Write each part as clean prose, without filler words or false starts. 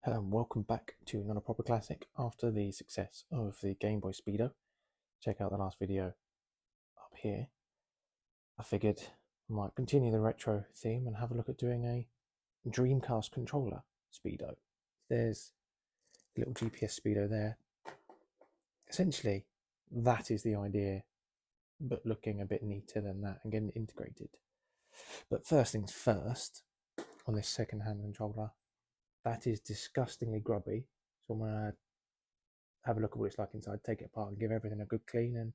Hello and welcome back to another proper classic after the success of the Game Boy Speedo. Check out the last video up here. I figured I might continue the retro theme and have a look at doing a Dreamcast controller Speedo. There's a little GPS Speedo there. Essentially, that is the idea, but looking a bit neater than that and getting it integrated. But first things first, on this second-hand controller, that is disgustingly grubby. So I'm going to have a look at what it's like inside, take it apart and give everything a good clean and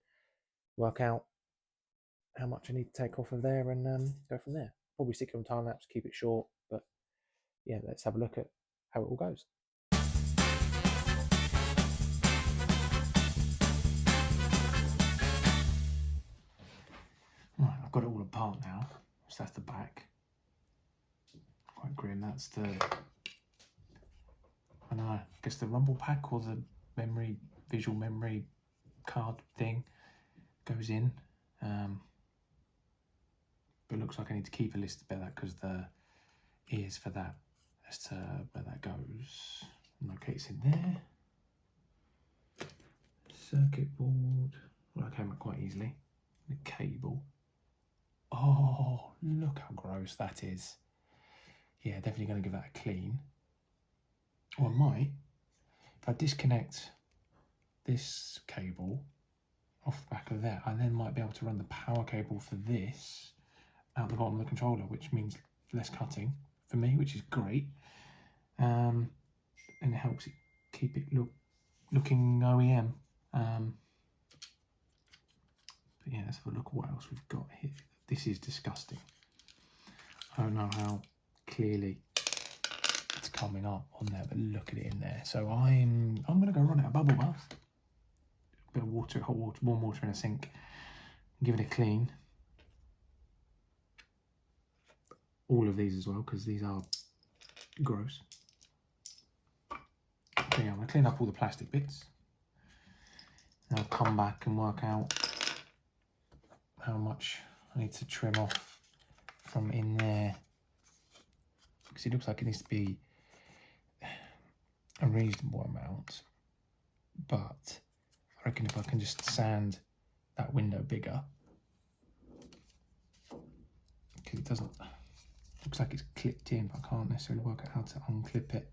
work out how much I need to take off of there and go from there. Probably stick it on time lapse, keep it short, but yeah, let's have a look at how it all goes. Right, I've got it all apart now. So that's the back. Quite grim. That's the, I don't know, I guess the rumble pack or the visual memory card thing goes in. But it looks like I need to keep a list about that because the ears for that as to where that goes. Locates in there. Circuit board. Well, that came up quite easily. The cable. Oh, look how gross that is. Yeah, definitely going to give that a clean. Or I might, if I disconnect this cable off the back of there, I then might be able to run the power cable for this out the bottom of the controller, which means less cutting for me, which is great. And it helps it keep it looking OEM. But yeah, let's have a look at what else we've got here. This is disgusting. I don't know how clearly it's coming up on there, but look at it in there. So I'm gonna go run out a bubble bath, a bit of water, hot water, warm water in a sink, and give it a clean. All of these as well, because these are gross. So yeah, I'm gonna clean up all the plastic bits. And I'll come back and work out how much I need to trim off from in there, because it looks like it needs to be a reasonable amount, but I reckon if I can just sand that window bigger, because it doesn't, looks like it's clipped in, but I can't necessarily work out how to unclip it.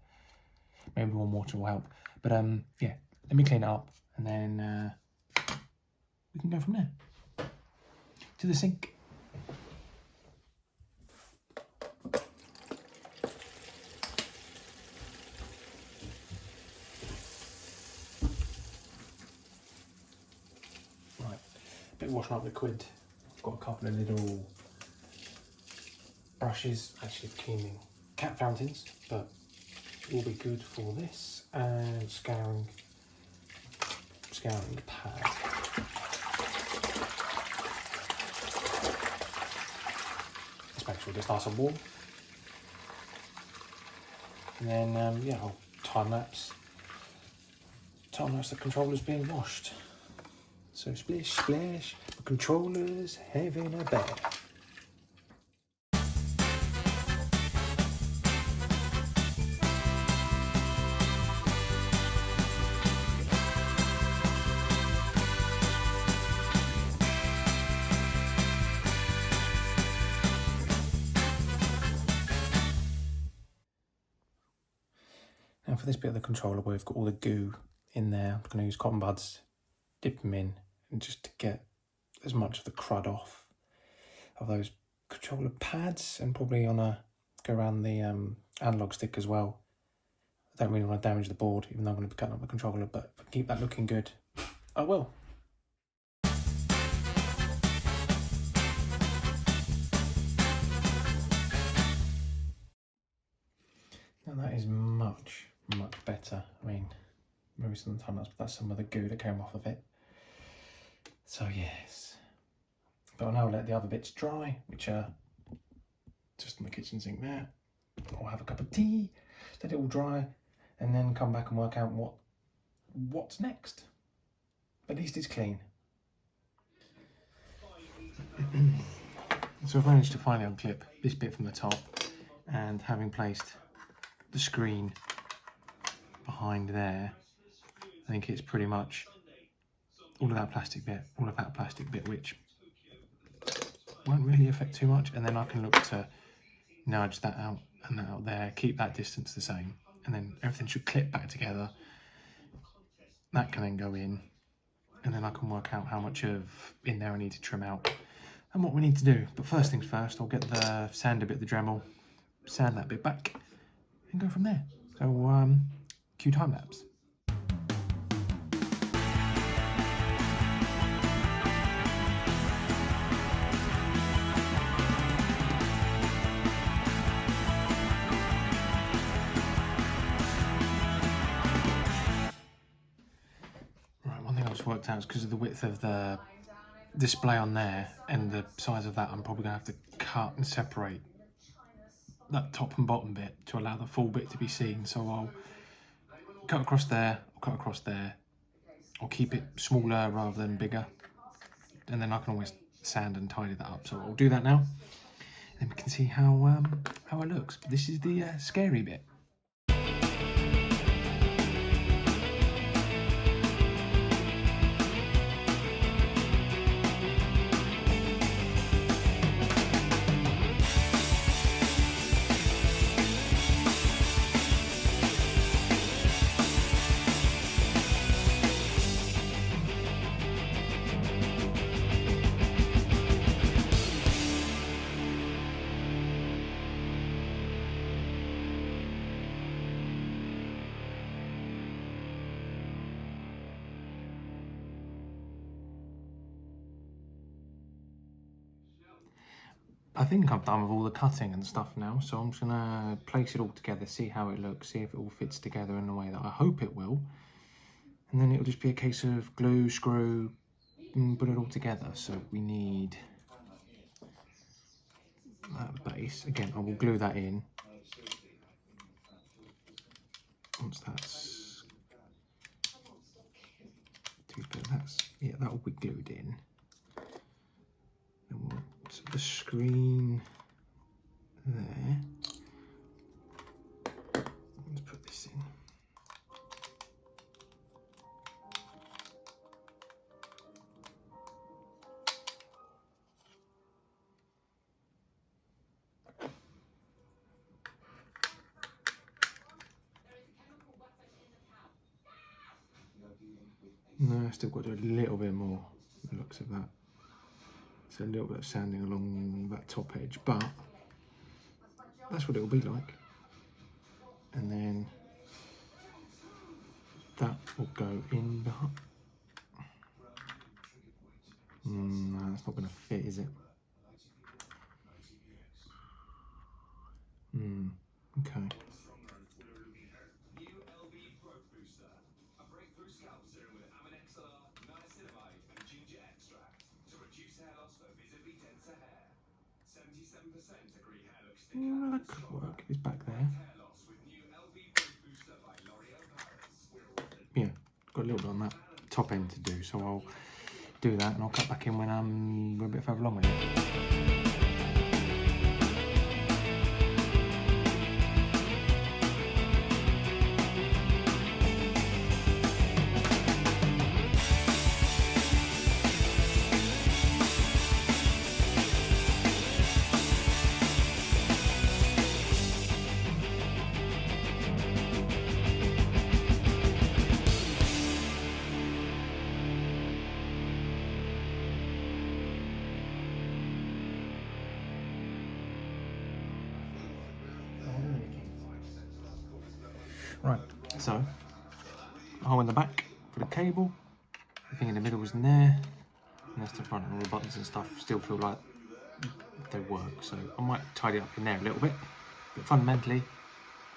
Maybe warm water will help, but yeah, let me clean it up and then we can go from there. To the sink. Right, bit of washing up liquid. I've got a couple of little brushes, actually for cleaning cat fountains, but will be good for this, and scouring pad. Let's make sure it gets nice and warm. And then yeah, I'll time lapse the controller's being washed. So splish splash, the controller's having a bath. Now for this bit of the controller where we've got all the goo in there, I'm going to use cotton buds, dip them in, and just to get as much of the crud off of those controller pads, and probably go around the analog stick as well. I don't really want to damage the board, even though I'm going to be cutting up the controller, but if I keep that looking good, I will. Now that is much better. I mean, maybe sometimes that's some of the goo that came off of it. So yes, but I'll now let the other bits dry, which are just in the kitchen sink there. I'll have a cup of tea, let it all dry, and then come back and work out what's next. At least it's clean. So I've managed to finally unclip this bit from the top, and having placed the screen behind there, I think it's pretty much all of that plastic bit, which won't really affect too much, and then I can look to nudge that out and that out there, keep that distance the same, and then everything should clip back together. That can then go in, and then I can work out how much of in there I need to trim out and what we need to do. But first things first, I'll get the sander bit, the Dremel, sand that bit back, and go from there. So cue time lapse. Worked out is because of the width of the display on there and the size of that, I'm probably going to have to cut and separate that top and bottom bit to allow the full bit to be seen. So I'll cut across there, I'll keep it smaller rather than bigger, and then I can always sand and tidy that up. So I'll do that now, and we can see how it looks. But this is the scary bit. I think I'm done with all the cutting and stuff now, so I'm just going to place it all together, see how it looks, see if it all fits together in the way that I hope it will. And then it'll just be a case of glue, screw, and put it all together. So we need that base. Again, I will glue that in. Once that's yeah, that will be glued in. Then we'll put the screen there. Let's put this in. No, I've still got to do a little bit more, the looks of that. So a little bit of sanding along that top edge, but that's what it will be like. And then that will go in behind. No, that's not going to fit, is it? Okay. That could work. It's back there. Yeah, got a little bit on that top end to do, so I'll do that and I'll cut back in when we're a bit further along with it. Right, so a hole in the back for the cable, the thing in the middle was in there, and that's the front, and all the buttons and stuff still feel like they work, so I might tidy up in there a little bit, but fundamentally,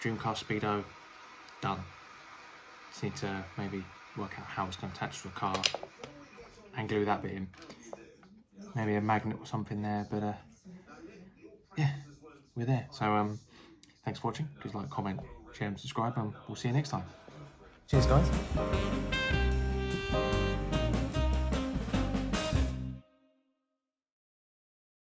Dreamcast Speedo, done. Just need to maybe work out how it's going to attach to a car and glue that bit in. Maybe a magnet or something there, but yeah, we're there. So thanks for watching. Please like, comment, share and subscribe, and we'll see you next time. Cheers guys.